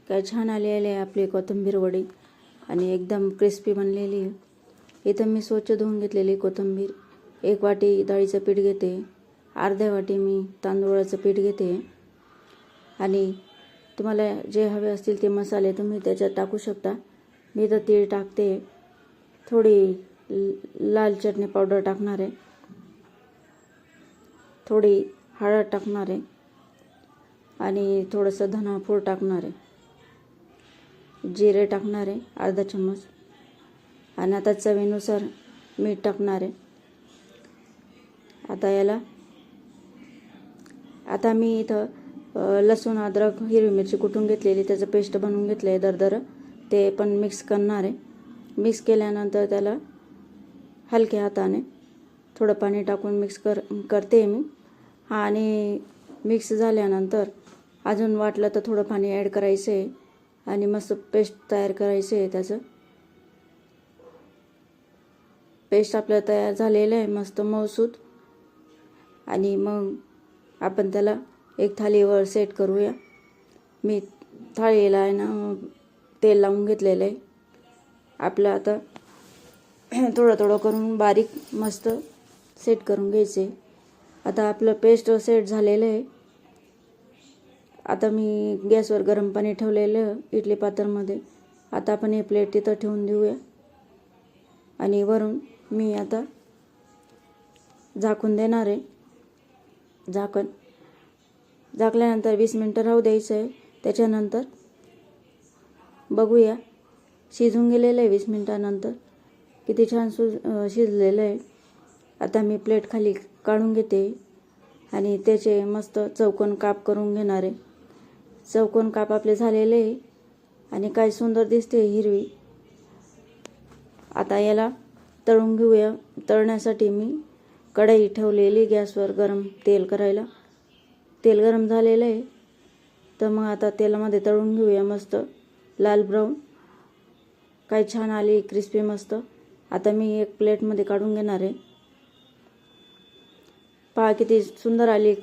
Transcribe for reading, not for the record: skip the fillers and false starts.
काय छान आलेली आहे आपली कोथिंबीर वडी आणि एकदम क्रिस्पी बनलेली आहे। इथं मी स्वच्छ धुवून घेतलेली कोथिंबीर, 1 वाटी डाळीचं पीठ घेते, अर्ध्या वाटी मी तांदूळाचं पीठ घेते आणि तुम्हाला जे हवे असतील ते मसाले तुम्ही त्याच्यात टाकू शकता। मी तर तीळ टाकते, थोडी लाल चटणी पावडर टाकणार आहे, थोडी हळद टाकणार आहे आणि थोडंसं धनापूड टाकणार आहे, जिरे टाकणार आहे अर्धा चम्मच आणि आता चवीनुसार मीठ टाकणार आहे। आता मी इथं लसूण, अद्रक, हिरवी मिरची कुटून घेतलेली त्याचं पेस्ट बनवून घेतलं आहे दरदर, ते पण मिक्स करणार आहे। मिक्स केल्यानंतर त्याला हलक्या हाताने थोडं पाणी टाकून मिक्स करते मी। आणि मिक्स झाल्यानंतर अजून वाटलं तर थोडं पाणी ॲड करायचं आहे आणि मस्त पेस्ट तयार करायचं आहे। त्याचं पेस्ट आपलं तयार झालेलं आहे मस्त मऊसूत। आणि मग आपण त्याला एक थालीवर सेट करूया। मी थाळीला आहे ना तेल लावून घेतलेलं आहे। आपलं आता थोडं थोडं करून बारीक मस्त सेट करून घ्यायचे। आता आपलं पेस्ट सेट झालेलं आहे। आता मी गॅसवर गरम पाणी ठेवलेलं इडली पात्रामध्ये। आता आपण हे प्लेट तिथं ठेवून देऊया आणि वरून मी आता झाकून देणार आहे। झाकल्यानंतर 20 मिनिटं राहू द्यायचं आहे। त्याच्यानंतर बघूया, शिजून गेलेलं आहे 20 मिनिटानंतर, किती छान शिजलेलं आहे। आता मी प्लेट खाली काढून घेते आणि त्याचे मस्त चौकोन काप करून घेणार आहे। चौकोन काप आपले झालेले आहे आणि काय सुंदर दिसते हिरवी। आता याला तळून घेऊया। तळण्यासाठी मी कढई ठेवलेली गॅसवर गरम तेल करायला। तेल गरम झालेलं आहे तर मग आता तेलामध्ये तळून घेऊया मस्त लाल ब्राऊन। काय छान आली क्रिस्पी मस्त। आता मी एक प्लेटमध्ये काढून घेणार आहे। पहा किती सुंदर आली